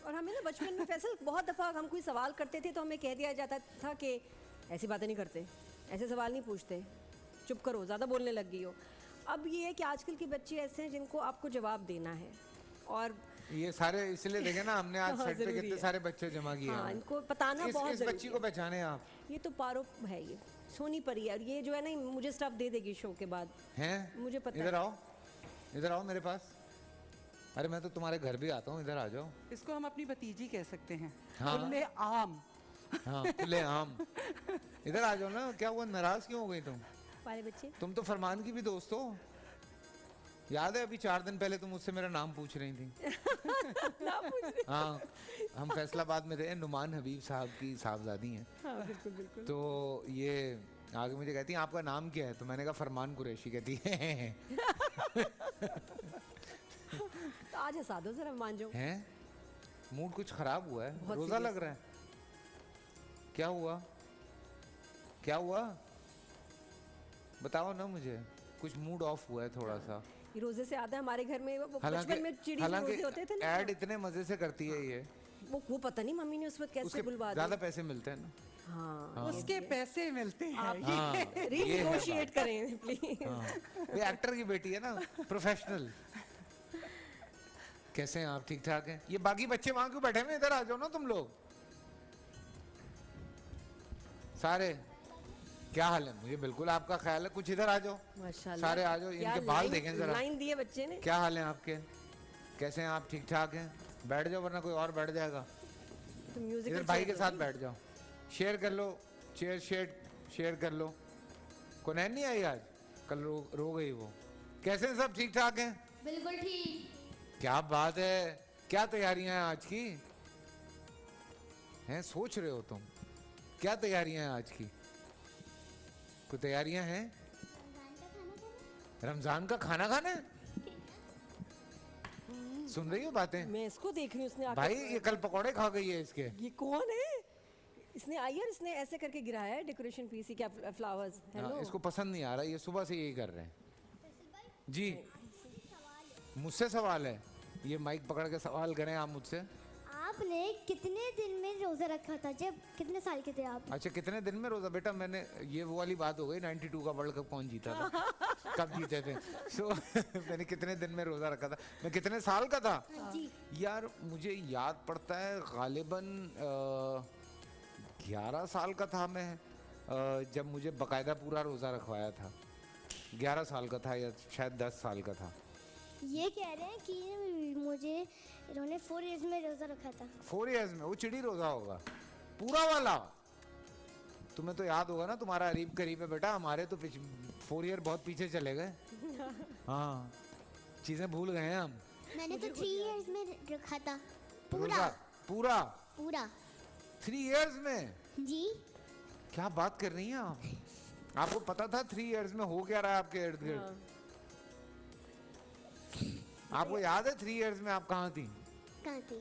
और हमें ना बचपन में फैसल बहुत दफ़ा हम कोई सवाल करते थे तो हमें कह दिया जाता था कि ऐसी बातें नहीं करते, ऐसे सवाल नहीं पूछते, चुप करो, ज़्यादा बोलने लग गई हो। अब ये है कि आजकल के बच्चे ऐसे हैं जिनको आपको जवाब देना है, और ये सारे इसलिए देखे ना हमने आज हाँ, सेट पे ज़रूरी कितने है। सारे बच्चे जमा किए हाँ, हैं। इनको बताना बहुत इस ज़रूरी बच्ची है। को पहचाने आप ये तो पारो है, ये सोनी परी है, और ये जो है ना मुझे स्टफ दे देगी शो के बाद, हैं? मुझे पता इधर है। आओ, इधर आओ मेरे पास। अरे मैं तो तुम्हारे घर भी आता हूँ, इधर आ जाओ। इसको हम अपनी भतीजी कह सकते हैं। हाँ। खुले आम। हाँ खुले आम। इधर आ जाओ ना, क्या हुआ, नाराज क्यों हो गई तुम? वाले बच्चे तुम तो फरमान की भी दोस्त हो। याद है अभी 4 दिन पहले तुम मुझसे मेरा नाम पूछ रही थी। ना पूछ रही। हाँ, हम फैसलाबाद में थे, नुमान हबीब साहब की साहबजादी हैं। हाँ बिल्कुल बिल्कुल। तो ये आगे मुझे कहती हैं आपका नाम क्या है, तो मैंने कहा फरमान कुरैशी। कहती है तो आज हंसा दो जरा, मान जाओ। हैं? मूड कुछ खराब हुआ है, बहुत रोजा serious लग रहा है। क्या हुआ, क्या हुआ, बताओ ना मुझे। कुछ मूड ऑफ हुआ है थोड़ा सा। ये रोजे से आता है हमारे घर में, वो बचपन में चिड़ी के रोजे होते थे ना। ऐड इतने मजे से करती है ये, वो पता नहीं मम्मी ने उस वक्त कैसे उसके बुलवा ज्यादा दिया। पैसे मिलते हैं ना। हाँ, उसके पैसे मिलते हैं। आप हाँ, ये है रीनेगोशिएट बात। करें प्लीज। हाँ, ये एक्टर की बेटी है ना, प्रोफेशनल। कैसे हैं आप, ठीक ठाक हैं? ये बाकी बच्चे वहां क्यों बैठे हैं, इधर आ जाओ ना तुम लोग सारे। क्या हाल है? मुझे बिल्कुल आपका ख्याल है, कुछ इधर आ जाओ। माशाल्लाह, सारे आ जाओ, क्या इनके बाल लाइन- देखें जरा। लाइन दिए बच्चे ने। क्या हाल है आपके, कैसे हैं आप, ठीक ठाक हैं? बैठ जाओ वरना कोई और बैठ जाएगा। तो म्यूजिक इधर भाई के साथ बैठ जाओ, शेयर कर लो, चेयर शेयर कर लो। कोनैन नहीं आई आज, कल रो गई वो। कैसे हैं सब, ठीक ठाक हैं? बिल्कुल ठीक। क्या बात है, क्या तैयारियां हैं आज की? हैं, सोच रहे हो तुम, क्या तैयारियां हैं आज की? कोई तैयारियां हैं? रमजान का खाना खाना है? सुन रही हो बातें? मैं इसको देख रही हूँ, उसने आकर- भाई ये कल पकौड़े खा गई है इसके। ये कौन है? इसने आई है, इसने ऐसे करके गिराया है डेकोरेशन पीस क्या फ्लावर्स। हाँ, हेलो, इसको पसंद नहीं आ रहा, ये सुबह से यही कर रहे हैं। जी, मुझसे सवाल है, ये माइक पकड़ के सवाल करें आप मुझसे। आपने कितने दिन में रोजा रखा था, जब कितने साल के थे आप? अच्छा, कितने दिन में रोजा? बेटा मैंने, ये वो वाली बात हो गई, 92 का वर्ल्ड कप कौन जीता था, कब जीते थे। सो मैंने कितने दिन में रोजा रखा था, मैं कितने साल का था? जी। यार मुझे याद पड़ता है गालिबन 11 साल का था मैं, जब मुझे बकायदा पूरा रोजा रखवाया था। 11 साल का था या शायद 10 साल का था। ये कह रहे हैं कि मुझे इन्होंने 4 इयर्स में रोजा रखा था। 4 इयर्स में? वो चिड़ी रोजा होगा पूरा वाला। तुम्हें तो याद होगा ना, तुम्हारा करीब करीब है बेटा, हमारे तो 4 ईयर बहुत पीछे चले गए। हाँ, चीजें भूल गए हैं हम। मैंने तो 3 इयर्स में रखा था रोजा पूरा पूरा 3 इयर्स में? जी। क्या बात कर रही हैं आप? आपको पता था 3 इयर्स में हो क्या रहा है आपके इर्द गिर्द? आपको याद है 3 इयर्स में आप कहाँ थी? कहाँ थी?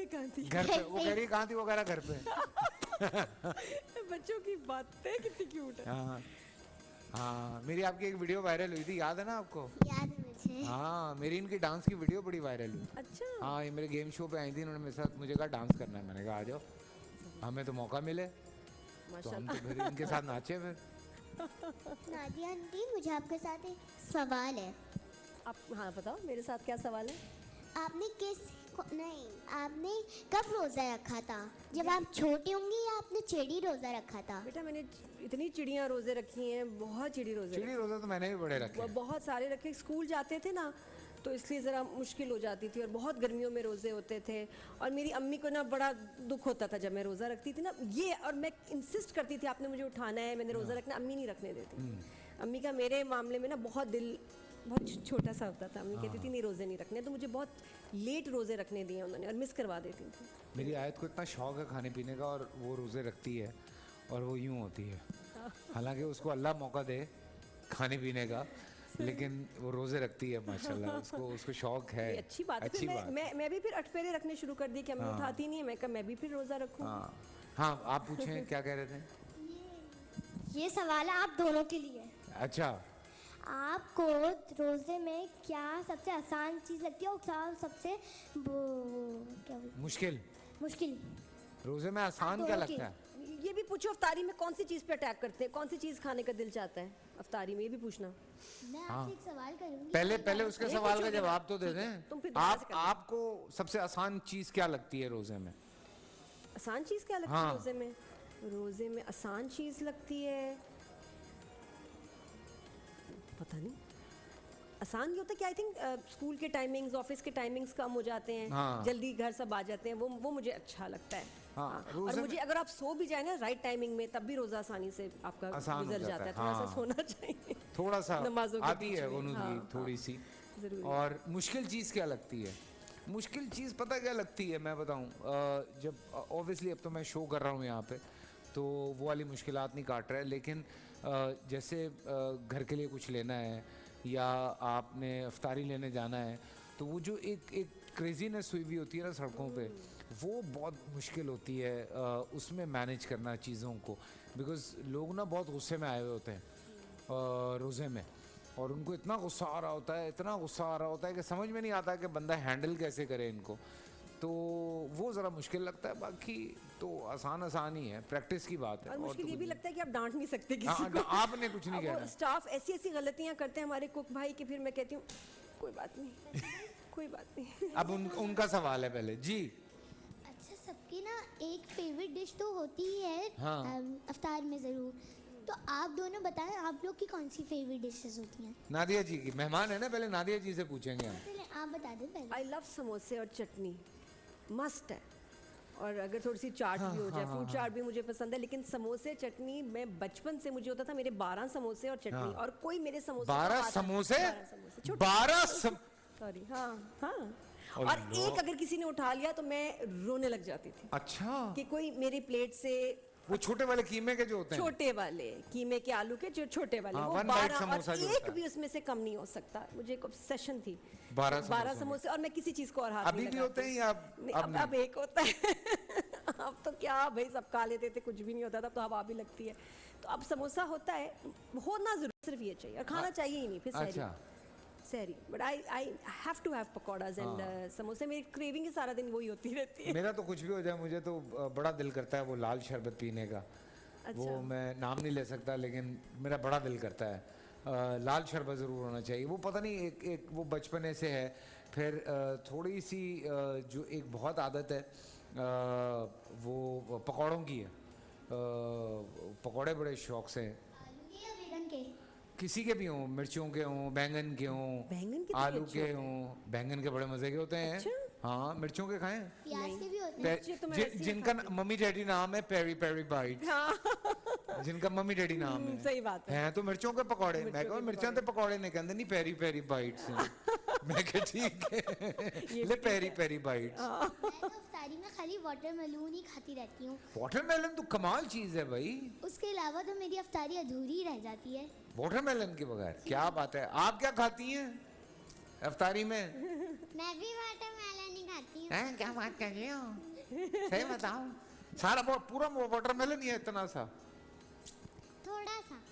कहाँ थी? घर पे। वो कह रही कहाँ थी, वो कह रहा घर पे। बच्चों की बातें कितनी क्यूट है। हाँ हाँ, मेरी आपकी एक वीडियो वायरल हुई थी, याद है ना आपको? याद है मुझे। हाँ, मेरी इनकी डांस की वीडियो बड़ी वायरल हुई। अच्छा, हाँ, ये मेरे गेम शो पे आई थी, इन्होंने मेरे साथ मुझे कहा डांस करना है। मैंने कहा आ जाओ, हमें तो मौका मिले तो हम माशाल्लाह। तो फिर इनके साथ नाचे फिर। नादिया आंटी, मुझे आपके साथ एक सवाल है। आप हाँ बताओ, मेरे साथ क्या सवाल है? आपने नहीं, आपने कब रोजा रखा था? जब आप छोटे होंगे या आपने चिड़ी रोजा रखा था? बेटा मैंने इतनी चिड़ियाँ रोजे रखी हैं, बहुत चिड़ी रोजे चिड़ी रोजा तो मैंने भी बड़े रखे। बहुत सारे रखे। स्कूल जाते थे ना तो इसलिए ज़रा मुश्किल हो जाती थी, और बहुत गर्मियों में रोज़े होते थे, और मेरी अम्मी को ना बड़ा दुख होता था जब मैं रोज़ा रखती थी ना ये, और मैं इंसिस्ट करती थी आपने मुझे उठाना है, मैंने रोज़ा रखना। अम्मी नहीं रखने देती। अम्मी का मेरे मामले में ना बहुत दिल बहुत छोटा सा होता था। अम्मी कहती थी नहीं रोज़े नहीं रखने, तो मुझे बहुत लेट रोज़े रखने दिए उन्होंने, और मिस करवा देती थी। मेरी आयत को इतना शौक है खाने पीने का, और वो रोज़े रखती है और वो यूं होती है। हालांकि उसको अल्लाह मौका दे खाने पीने का, लेकिन वो रोज़े रखती है माशाल्लाह, उसको शौक है। ये अच्छी बात है। अच्छी फिर बात। मैं भी फिर अठपेरे रखने शुरू कर दिए कि अम्मी उठाती नहीं है, मैं कहा मैं भी फिर रोज़ा रखूँ। हाँ हाँ, आप पूछें क्या कह रहे थे? ये सवाल है आप दोनों के लिए। अच्छा, आपको रोज़े में क्या सबसे आसान चीज़ लगती है और क्या सबसे क्या मुश्किल मुश्किल? रोजे में आसान क्या दोनों की। लगता है? ये भी पूछो अफ्तारी में कौन सी चीज़ पे अटैक करते हैं, कौन सी चीज़ खाने का दिल चाहता है अफ्तारी में, ये भी पूछना। मैं आपसे एक सवाल करूंगी। पहले उसके नहीं, सवाल का पूछो, जवाब तो दे ठीक है, दें। तुम फिर दोबारा से करना। आपको सबसे आसान चीज क्या लगती है रोजे में? आसान चीज़ क्या लगती हाँ। है रोज़े में? रोज़े में आसान चीज़ लगती है, पता नहीं। आसान ये होता है कि आई थिंक स्कूल के टाइमिंग्स, ऑफिस के टाइमिंग्स कम हो जाते हैं, हाँ। जल्दी घर सब आ जाते हैं, वो मुझे अच्छा लगता है। हाँ, हाँ, रोज़े और में- मुझे अगर आप सो भी जाए ना राइट टाइमिंग में, तब भी रोज़ा आसानी से आपका आसान हो गुजर जाता जाता है, है। थोड़ा सा हाँ। सोना चाहिए। थोड़ा सा नमाज़ों के आती बीच है में, गुनूदगी हाँ, थोड़ी सी। ज़रूरी। और मुश्किल चीज़ क्या लगती है? मुश्किल चीज़ पता क्या लगती है, मैं बताऊं, जब ऑब्वियसली अब तो मैं शो कर रहा हूँ यहाँ पे, तो वो वाली मुश्किलात नहीं काट रहा है, लेकिन जैसे घर के लिए कुछ लेना है या आपने अफ्तारी लेने जाना है, तो वो जो एक क्रेजीनेस हुई हुई होती है ना सड़कों पे, वो बहुत मुश्किल होती है उसमें मैनेज करना चीज़ों को, बिकॉज लोग ना बहुत गुस्से में आए हुए होते हैं रोज़े में, और उनको इतना गुस्सा आ रहा होता है, इतना गुस्सा आ रहा होता है कि समझ में नहीं आता कि बंदा हैंडल कैसे करे इनको, तो वो ज़रा मुश्किल लगता है। बाकी तो आसान ही है, प्रैक्टिस की बात है। और मुश्किल तो ये कुछ भी नहीं। लगता है कि आप डांट नहीं सकते किसी हाँ, को। आपने कुछ नहीं अब वो कहना। स्टाफ ऐसी गलतियां करते हैं हमारे कुक भाई कि फिर मैं कहती हूँ कोई बात नहीं, कोई बात नहीं। अब उनका सवाल है पहले जी। अच्छा, सबकी ना एक फेवरेट डिश तो होती ही है हाँ। अफ्तार में ज़रूर। तो आप दोनों बताएं आप लोग की कौन सी फेवरेट डिशेस होती हैं? नादिया जी की मेहमान है ना, पहले नादिया जी से पूछेंगे हम। चलिए आप बता दें पहले। आई लव समोसे और चटनी, मस्ट है। और अगर थोड़ी सी चाट भी हो जाए, फ्रूट चाट भी मुझे पसंद है, लेकिन समोसे चटनी मैं बचपन से मुझे होता था मेरे 12 समोसे और चटनी, और कोई मेरे समोसे 12 समोसे? 12 12 सॉरी, हाँ। और एक अगर किसी ने उठा लिया तो मैं रोने लग जाती थी अच्छा, कि कोई मेरे प्लेट से, वो छोटे वाले कीमे के जो होते हैं। छोटे वाले कीमे के आलू के जो छोटे वाले, हाँ, वो one bite 12, समोसा और जो एक होता है। भी उसमें से कम नहीं हो सकता। मुझे एक ऑब्सेशन थी 12 समोसे, और मैं किसी चीज को और हाथ अभी नहीं भी लगाती। होते हैं या नहीं, अब अब एक होता है। अब तो क्या भाई, सब खा लेते थे, कुछ भी नहीं होता था, तो हवा भी लगती है। तो अब समोसा होता है, होना जरूर सिर्फ ये चाहिए, और खाना चाहिए ही नहीं फिर अच्छा। सहरी। But I have to have pakodas and समोसे। मेरी क्रेविंग सारा दिन वही होती रहती है। मेरा तो कुछ भी हो जाए, मुझे तो बड़ा दिल करता है वो लाल शरबत पीने का। वो मैं नाम नहीं ले सकता, लेकिन मेरा बड़ा दिल करता है। लाल शरबत ज़रूर होना चाहिए। वो पता नहीं एक वो बचपने से है। फिर थोड़ी सी जो एक बहुत आदत है वो पकौड़ों की है। पकौड़े बड़े शौक से, आलू के या बैंगन के? किसी के भी हों, मिर्चों के हों, बैंगन के हों, बैंगन के तो आलू अच्छे के होते हों। बैंगन के बड़े मज़े के होते हैं। अच्छा? हाँ, मिर्चों के खाएं। प्याज के भी होते हैं। मिर्ची तो मैं वैसे ही जिनका मम्मी डैडी नाम है पेरी पेरी बाइट, जिनका मम्मी डैडी नाम है, सही बात है। हैं तो मिर्चों के पकौड़े। मैं कहूँ मिर्चां ते पकौड़े ने कहते नहीं पेरी पेरी बाइट्स हैं। मैं कह ठीक है, ले पेरी पेरी बाइट्स। मैं तो अफ्तारी में खाली वाटरमेलन ही खाती रहती हूँ। वाटरमेलन तो कमाल चीज है भाई। उसके अलावा तो मेरी अफ्तारी अधूरी रह जाती है। वाटरमेलन के बगैर क्या बात है। आप क्या खाती हैं अफ्तारी में? मैं भी वाटरमेलन ही खाती हूँ। हैं, क्या बात कर रही हो? सही बताओ, सारा पूरा वाटरमेलन ही है इतना सा?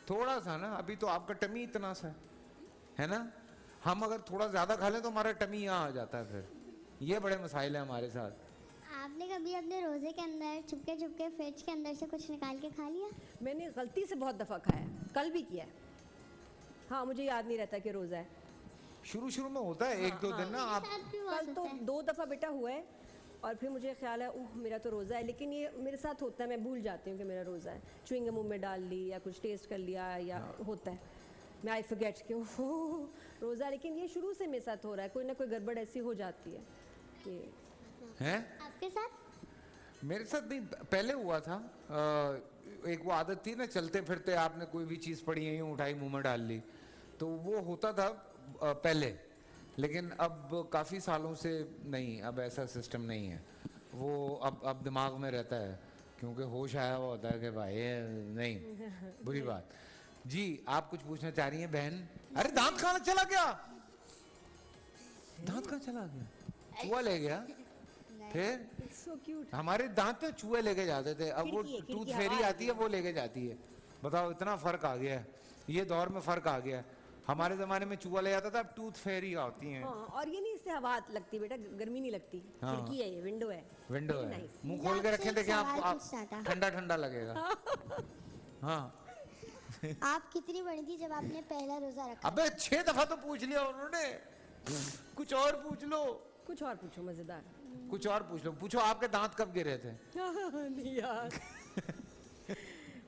थोड़ा सा ना, अभी तो आपका टमी इतना सा है ना। हम अगर थोड़ा ज्यादा खा लें तो हमारा टमी यहाँ आ जाता है। फिर ये बड़े मसाइल है हमारे साथ। आपने कभी अपने रोजे के अंदर चुपके चुपके फ्रिज के अंदर से कुछ निकाल के खा लिया? मैंने गलती से बहुत दफ़ा खाया है, कल भी किया है। हाँ, मुझे याद नहीं रहता कि रोज़ा है। शुरू में होता है एक दो दिन ना। आप साथ भी बहुत कल तो होता है। 2 दफ़ा बेटा हुआ है, और फिर मुझे ख्याल है ओह मेरा तो रोज़ा है, लेकिन ये मेरे साथ होता है, मैं भूल जाती हूँ कि मेरा रोज़ा है। च्युइंग मुंह में डाल ली या कुछ टेस्ट कर लिया या होता है, मैं आई फॉरगेट कि ओह रोज़ा। लेकिन ये शुरू से मेरे साथ हो रहा है, कोई ना कोई गड़बड़ ऐसी हो जाती है कि हैं। आपके साथ? मेरे साथ नहीं, पहले हुआ था। एक वो आदत थी ना, चलते फिरते आपने कोई भी चीज़ पड़ी है यूँ उठाई मुंह में डाल ली, तो वो होता था पहले। लेकिन अब काफ़ी सालों से नहीं, अब ऐसा सिस्टम नहीं है। वो अब दिमाग में रहता है, क्योंकि होश आया हुआ होता है कि भाई नहीं, बुरी बात। जी, आप कुछ पूछना चाह रही हैं बहन? अरे दांत कहाँ चला गया? दांत कहाँ चला गया? चूहा ले गया? फिर सो क्यूट। हमारे दांत तो चूहे लेके जाते थे, अब वो खिड़की टूथ हवा फेरी आ आती है, वो लेके जाती है। बताओ, इतना फर्क आ गया है, ये दौर में फर्क आ गया है। हमारे जमाने में चूहा ले जाता था, अब टूथ फेरी होती हैं। हाँ, और ये नहीं, इससे हवा लगती बेटा, गर्मी नहीं लगती। हाँ। खिड़की है, ये विंडो है। विंडो Very है, nice. मुंह खोल के रखे थे कि सवाल आपको पूछना था। ठंडा ठंडा लगेगा। हाँ आप कितनी बड़ी थी जब आपने पहला रोजा रखा? अबे 6 दफा तो पूछ लिया उन्होंने, कुछ और पूछ लो, कुछ और पूछो मजेदार। कुछ और पूछ लो। पूछो आपके दांत कब गिरे थे? नहीं यार।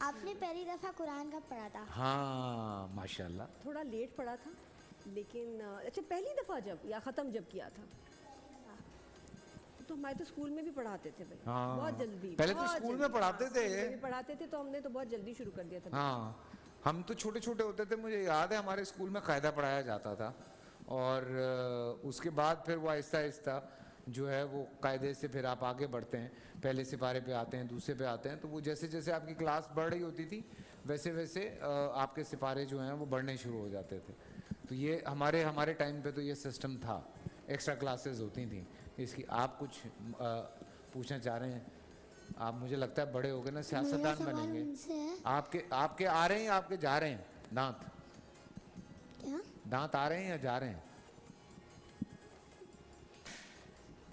आपने पहली दफा कुरान कब पढ़ा था? हाँ माशाल्लाह। थोड़ा लेट पड़ा था, लेकिन अच्छा पहली दफा जब या ख़त्म जब किया था, तो हमारे तो स्कूल में भी पढ़ाते थे भाई। हाँ। बहुत जल्दी। पहले तो बहुत स्कूल में जल्दी। पढ़ाते हाँ, थे। स्कूल में भी पढ़ाते थे, तो हमने तो बहुत जल्दी शुरू कर दिया था। हाँ हम तो छोटे छोटे होते थे, मुझे याद है हमारे स्कूल में कायदा पढ़ाया जाता था, और उसके बाद फिर वो आहिस्ता आहिस्ता जो है वो कायदे से फिर आप आगे बढ़ते हैं, पहले सिपारे पे आते हैं, दूसरे पे आते हैं, तो वो जैसे जैसे आपकी क्लास बढ़ रही होती थी वैसे वैसे आपके सिपारे जो हैं वो बढ़ने शुरू हो जाते थे। तो ये हमारे टाइम पे तो ये सिस्टम था, एक्स्ट्रा क्लासेस होती थी इसकी। आप कुछ पूछना चाह रहे हैं? आप मुझे लगता है बड़े हो गए ना, सियासतदान बनेंगे। उनसे है आपके आ रहे हैं या आपके जा रहे हैं दांत? क्या? दांत आ रहे हैं या जा रहे हैं?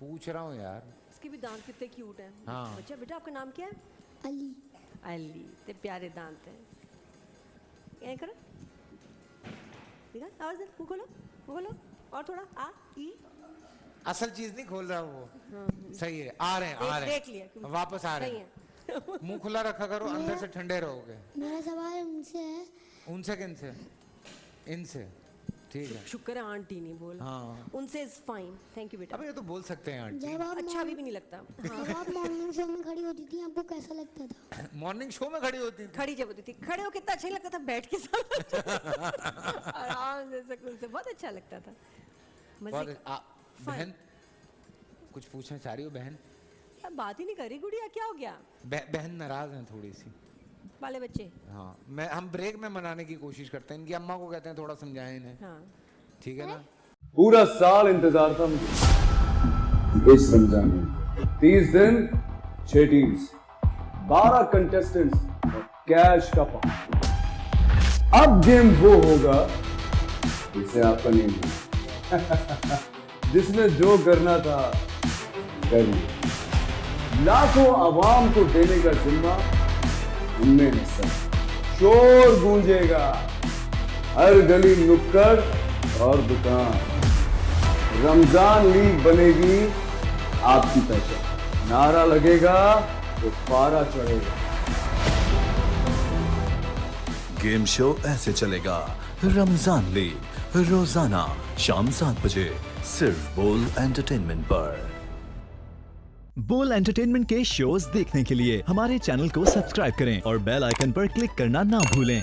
पूछ रहा हूँ यार। इसके भी दांत कितने क्यूट हैं। हाँ। बच्चा बेटा आपका नाम क्या है? अली। अली, ते प्यारे दांत हैं। ये करो, दिखा, आवाज दे, मुंह खोलो, मुंह खोलो, और थोड़ा आ ई। असल चीज नहीं खोल रहा वो। सही है, आ रहे हैं आ रहे देख लिया हैं, वापस आ रहे सही हैं। मुंह खुला रखा करो, अंदर से ठंडे रहोगे। मेरा सवाल उनसे है, उनसे किनसे? इनसे, ठीक है। शुक्र है आंटी नहीं बोला। हाँ। उनसे इज फाइन, थैंक यू बेटा। अब ये तो बोल सकते हैं आंटी। जब आप अच्छा अभी भी नहीं लगता। हाँ। जब आप मॉर्निंग शो में खड़ी होती थी आपको कैसा लगता था? मॉर्निंग शो में खड़ी होती थी। खड़ी जब होती थी, खड़े हो कितना अच्छा नहीं लगता था, बैठ के साथ आराम से सुकून से, बहुत अच्छा लगता था। मजे बहुत बहन कुछ पूछना चाह रही हो बहन? का बात ही नहीं करी गुड़िया, क्या हो गया? बहन नाराज हैं थोड़ी सी। वाले बच्चे। हाँ हम ब्रेक में मनाने की कोशिश करते हैं, इनकी अम्मा को कहते हैं थोड़ा समझाएं इन्हें, हाँ। ठीक है ना? पूरा साल इंतजार था मुझे इस रमजान में। 30 दिन 6 टीम्स, 12 कंटेस्टेंट्स और कैश का पार्ट। अब गेम वो होगा जिसे आपका नहीं होगा। जिसने जो करना था कर लिया। लाखों आवाम को देने का जिम्मा उनमें है सर। शोर गूंजेगा हर गली नुक्कड़ और दुकान। रमजान लीग बनेगी आपकी पहचान। नारा लगेगा तो पारा चढ़ेगा। गेम शो ऐसे चलेगा। रमजान लीग रोजाना शाम 7 बजे सिर्फ बोल एंटरटेनमेंट पर। बोल एंटरटेनमेंट के शोज देखने के लिए हमारे चैनल को सब्सक्राइब करें और बेल आइकन पर क्लिक करना ना भूलें।